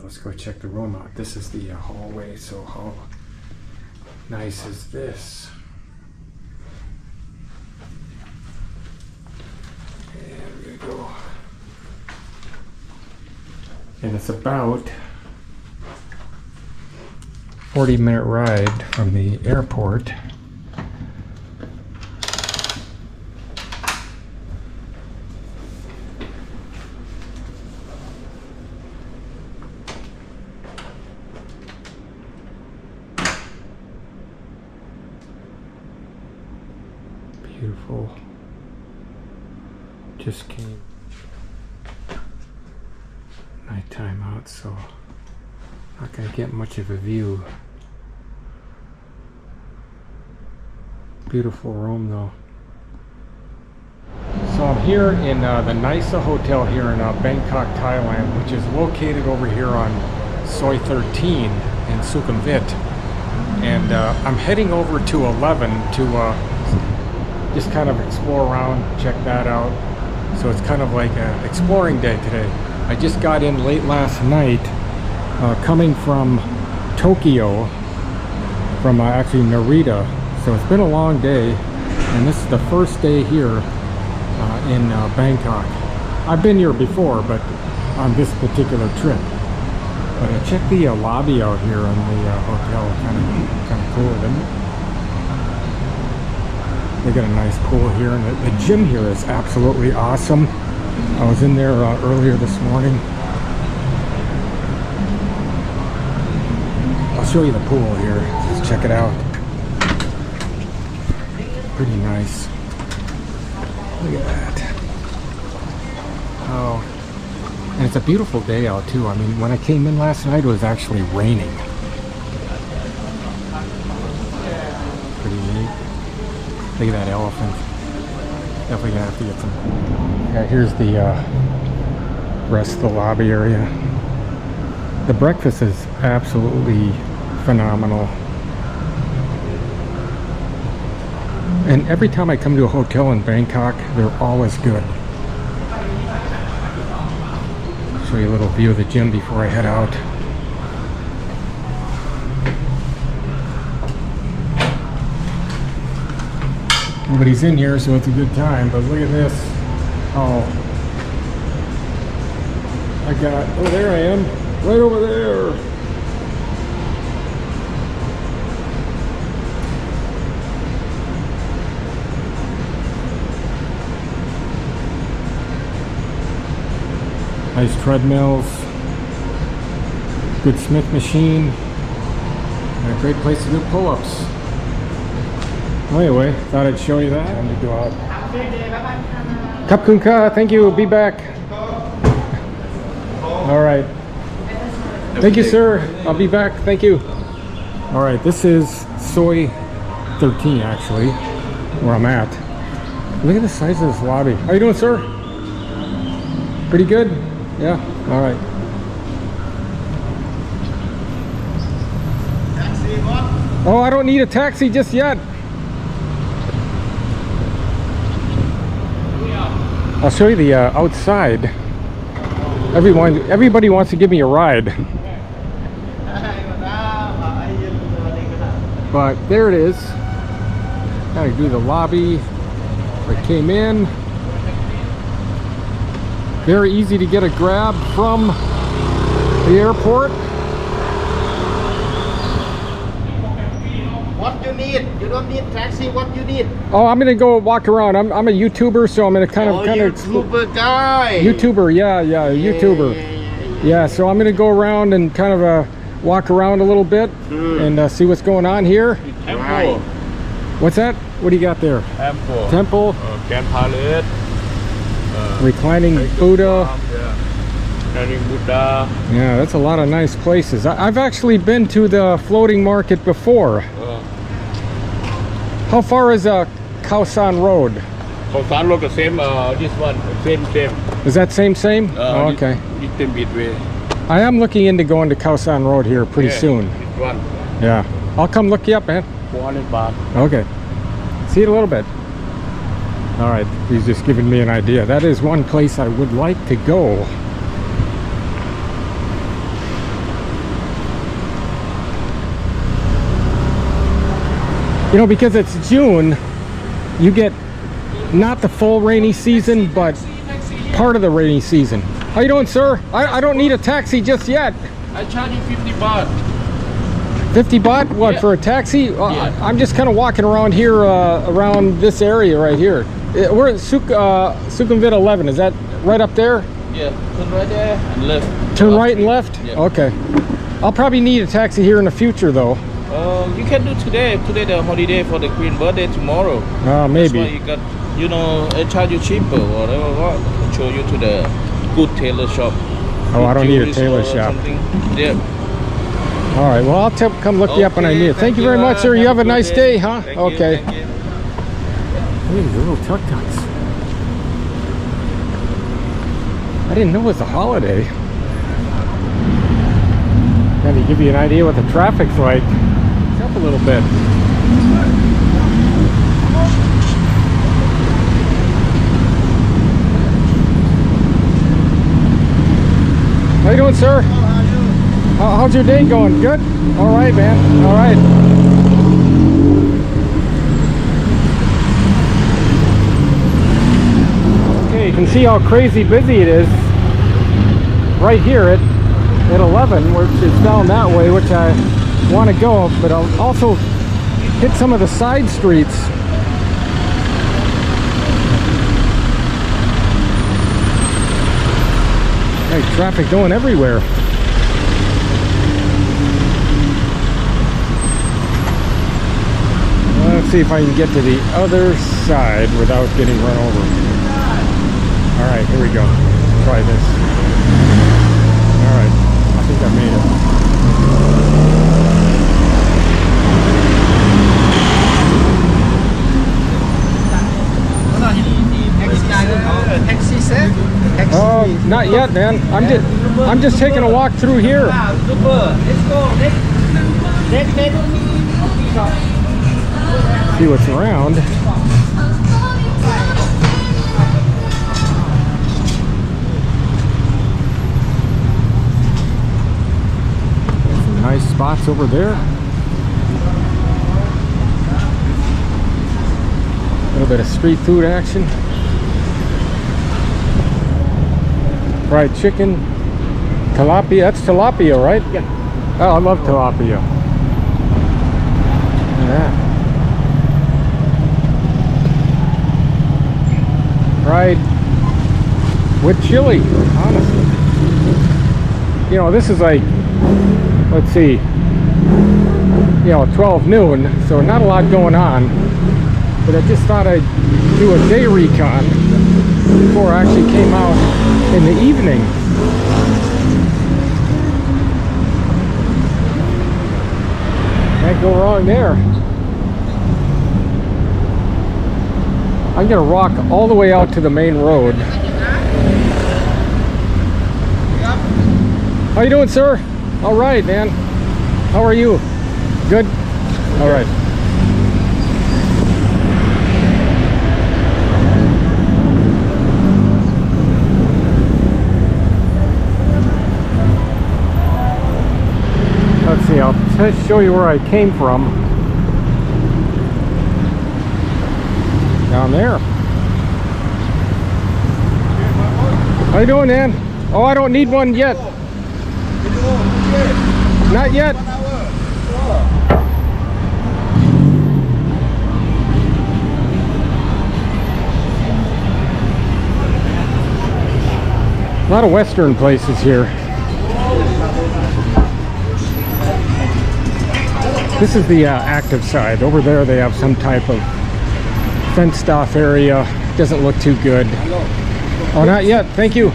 let's go check the room out. This is the hallway, so how nice is this? And we're gonna go. And it's about 40-minute ride from the airport. Beautiful. Just came nighttime out, so not gonna get much of a view. Beautiful room though. So I'm here in the Nisa Hotel here in Bangkok, Thailand, which is located over here on Soi 13 in Sukhumvit. And I'm heading over to 11 to just kind of explore around, check that out. So it's kind of like an exploring day today. I just got in late last night, coming from Tokyo, from actually Narita. So it's been a long day, and this is the first day here in Bangkok. I've been here before, but on this particular trip. But check the lobby out here in the hotel. Kind of cool, isn't it? They got a nice pool here, and the gym here is absolutely awesome. I was in there earlier this morning. I'll show you the pool here. Just check it out. Pretty nice. Look at that. Oh, and it's a beautiful day out too. I mean, when I came in last night, it was actually raining. Pretty neat. Look at that elephant. Definitely gonna have to get some. Yeah, here's the rest of the lobby area. The breakfast is absolutely phenomenal. And every time I come to a hotel in Bangkok, they're always good. Show you a little view of the gym before I head out. Nobody's in here, so it's a good time, but look at this. Oh, I got, oh, there I am, right over there. Nice treadmills, good Smith machine, and a great place to do pull-ups. Well, anyway, thought I'd show you that. Time to go out. Khap khun kha, thank you, be back. All right. Thank you, sir. I'll be back, thank you. All right, this is Soi 13, actually, where I'm at. Look at the size of this lobby. How you doing, sir? Pretty good? Yeah, all right. Taxi, what? Oh, I don't need a taxi just yet. I'll show you the outside. Everybody wants to give me a ride. But there it is. Gotta do the lobby. I came in. Very easy to get a grab from the airport. What you need? You don't need taxi. What you need? Oh, I'm gonna go walk around. I'm a YouTuber, so I'm gonna kind of YouTuber guy. YouTuber, yeah, YouTuber. Yeah, so I'm gonna go around and kind of walk around a little bit and see what's going on here. Right. What's that? What do you got there? Temple. Temple. Grand Palace. Reclining Buddha. Reclining Buddha. Yeah, that's a lot of nice places. I've actually been to the floating market before. How far is Khao San Road? Khao San Road the same. This one same. Is that same? Oh, okay. Little bit way. I am looking into going to Khao San Road here pretty soon. This one. Yeah, I'll come look you up, man. 400 baht. Okay. See you in a little bit. All right, he's just giving me an idea. That is one place I would like to go. You know, because it's June, you get not the full rainy season, but part of the rainy season. How you doing, sir? I don't need a taxi just yet. I charge you 50 baht. 50 baht? What, Yeah. for a taxi? Yeah. I'm just kind of walking around here, around this area right here. We're at Sukhumvit 11. Is that right up there? Yeah, turn right there and left. Turn right and left? Yeah. Okay. I'll probably need a taxi here in the future, though. You can do today. Today the holiday for the Queen birthday tomorrow. That's why Maybe. you got, you know, I charge you cheaper or whatever. What? I'll show you to the good tailor shop. Oh, I don't need a Jewelry tailor store or shop. something. Yeah. All right. Well, I'll come look you up when I need it. Thank you very much, sir. You have a good nice day, huh? Thank Okay. You, thank you. Hey, the little tuk-tuks. I didn't know it was a holiday. Kind of give you an idea what the traffic's like. It's up a little bit. How you doing, sir? How's your day going? Good? All right, man. All right. Okay, you can see how crazy busy it is right here at 11, which is down that way, which I want to go, but I'll also hit some of the side streets. Hey, traffic going everywhere. Let's see if I can get to the other side without getting run over. All right, here we go. Try this. All right, I think I made it. Taxi set? Taxi. Oh, not yet, man. I'm just taking a walk through here. Super. Let's go. Next. See what's around. Some nice spots over there. A little bit of street food action. Fried chicken. Tilapia. That's tilapia, right? Yeah. Oh, I love tilapia. Yeah. Fried with chili, honestly. You know, this is like, let's see, 12 noon, so not a lot going on. But I just thought I'd do a day recon before I actually came out in the evening. Can't go wrong there. I'm gonna rock all the way out to the main road. How you doing, sir? All right, man. How are you? Good? All right. Let's see, I'll just show you where I came from. Down there. How you doing, man? Oh, I don't need one yet. Not yet. A lot of Western places here. This is the active side. Over there they have some type of fenced off area. Doesn't look too good. Oh, not yet. Thank you.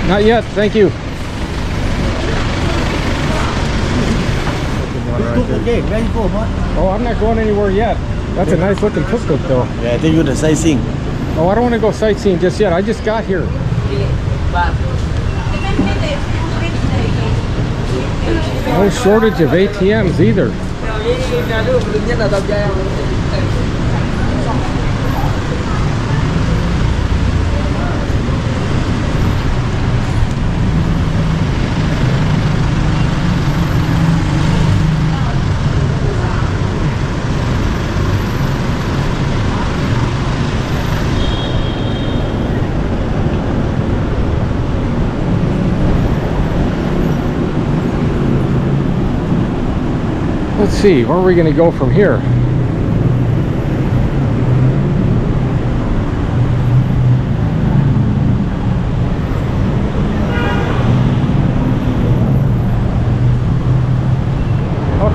Not yet. Thank you. Okay, where you go, boss? Oh, I'm not going anywhere yet. That's a nice looking tuk-tuk though. Yeah, I think you the sightseeing. Oh, I don't want to go sightseeing just yet. I just got here. No shortage of ATMs either. Let's see, where are we going to go from here?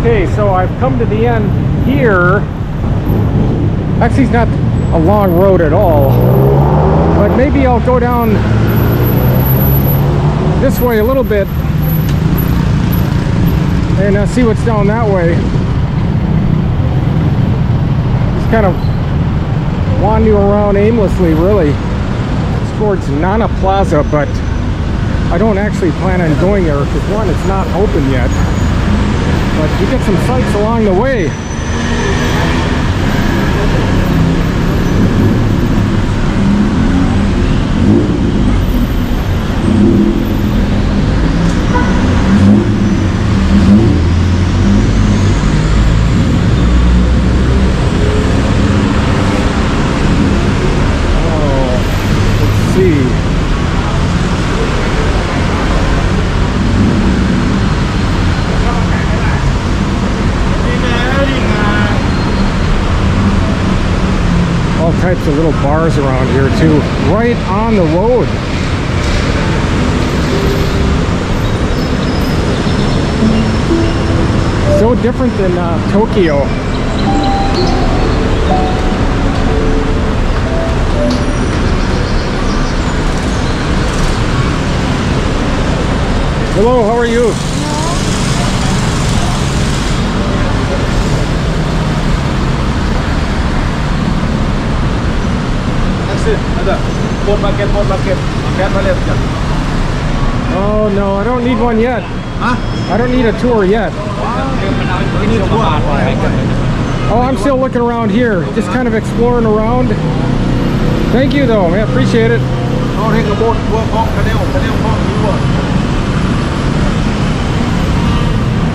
Okay, so I've come to the end here. Actually, it's not a long road at all, but maybe I'll go down this way a little bit and see what's down that way. Just kind of wandering around aimlessly, really. It's towards Nana Plaza, but I don't actually plan on going there because one, it's not open yet. But you get some sights along the way. Types of little bars around here too, right on the road. So different than Tokyo. Hello, how are you? Oh no, I don't need one yet. Huh? I don't need a tour yet. Oh, I'm still looking around here, just kind of exploring around. Thank you though, man, appreciate it.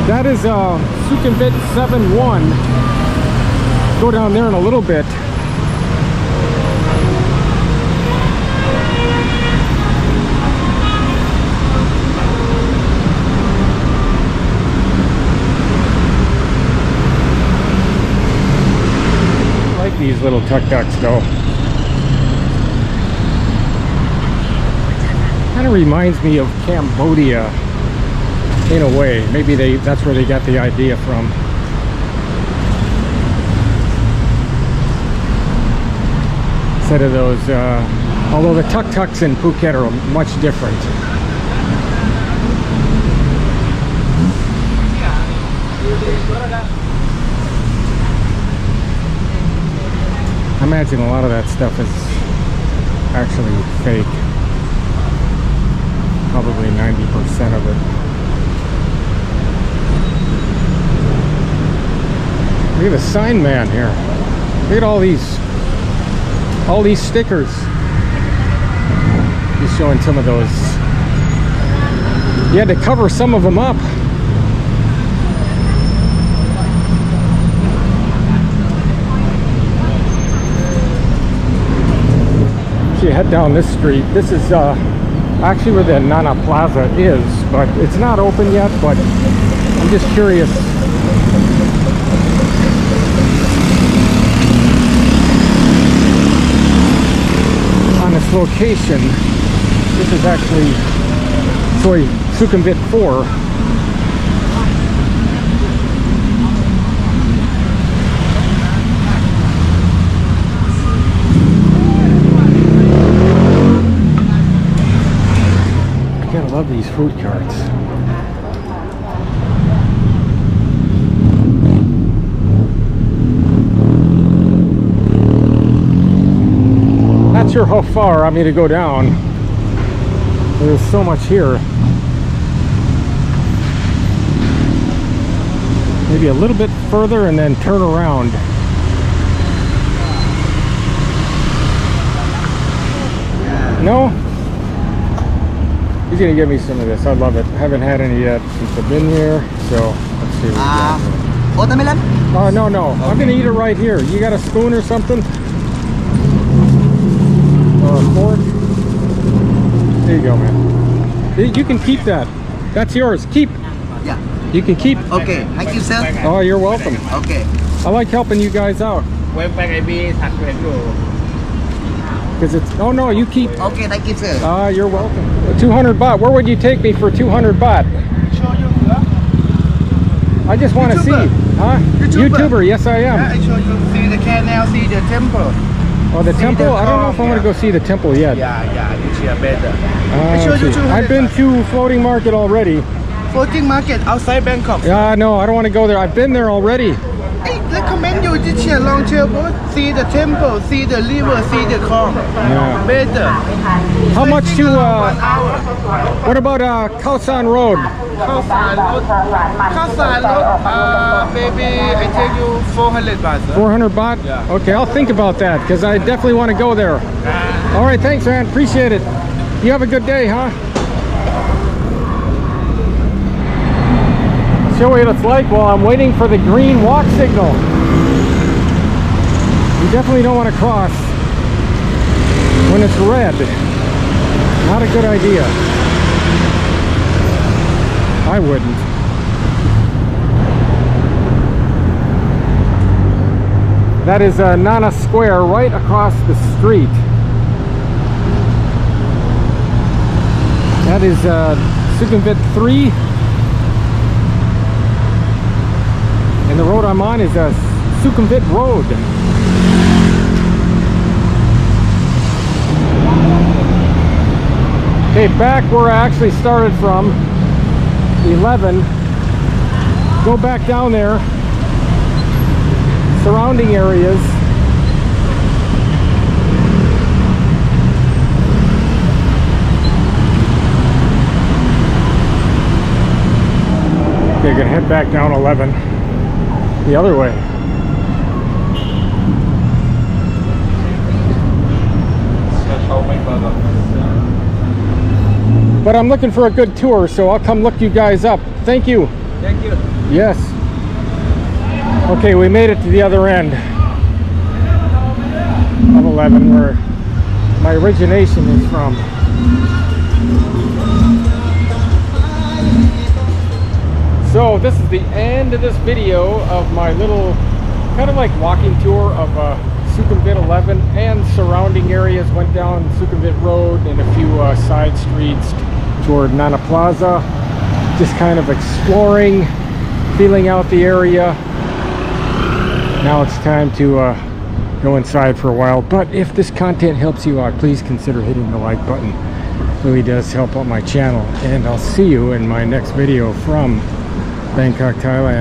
That is Sukhumvit 7-1. Go down there in a little bit. These little tuk-tuks though. Kind of reminds me of Cambodia in a way. Maybe that's where they got the idea from. Instead of those, although the tuk-tuks in Phuket are much different. I imagine a lot of that stuff is actually fake. Probably 90% of it. Look at the sign man here. Look at all these stickers. He's showing some of those. You had to cover some of them up. You head down this street. This is actually where the Nana Plaza is, but it's not open yet, but I'm just curious. On this location, this is actually Soi Sukhumvit 4. I love these food carts. Not sure how far I'm going to go down. There's so much here. Maybe a little bit further and then turn around. No? He's gonna give me some of this. I love it. I haven't had any yet since I've been here. So let's see what we got here. Watermelon? Oh no, no. Okay. I'm gonna eat it right here. You got a spoon or something? Or a fork? There you go, man. You can keep that. That's yours. Keep. Yeah. You can keep. Okay, thank you, sir. Oh, you're welcome. Okay. I like helping you guys out. ไว้ไปไอบีถักเงินอยู่ Because it's, oh no, you keep. Okay, thank you, sir. You're welcome. 200 baht. Where would you take me for 200 baht? Show you, I just want to see. Huh? YouTuber. Yes, I am. I show you. See the canal, see the temple. Oh, the temple? I don't know if I want to go see the temple yet. Yeah, you see better. I show you see. 200 I've been to Floating Market already. Floating market outside Bangkok. No, I don't want to go there. I've been there already. I recommend you to cheer long chair boat. See the temple, see the river, see the calm. Yeah. Better. How much to, 1 hour. what about Khao San Road? Khao San Road, baby, I take you 400 baht. Sir. 400 baht? Yeah. Okay, I'll think about that because I definitely want to go there. All right, thanks, man. Appreciate it. You have a good day, huh? Show you what it's like while I'm waiting for the green walk signal. You definitely don't want to cross when it's red. Not a good idea. I wouldn't. That is Nana Square right across the street. That is Sukhumvit 3. And the road I'm on is Sukhumvit Road. Okay, back where I actually started from, 11. Go back down there. Surrounding areas. Okay, gonna head back down 11. The other way. But I'm looking for a good tour, so I'll come look you guys up. Thank you. Thank you. Yes. Okay, we made it to the other end of 11, where my origination is from. So this is the end of this video of my little kind of like walking tour of Sukhumvit 11 and surrounding areas. Went down Sukhumvit Road and a few side streets toward Nana Plaza, just kind of exploring, feeling out the area. Now it's time to go inside for a while, but if this content helps you out, please consider hitting the like button. It really does help out my channel, and I'll see you in my next video from Bangkok, Thailand.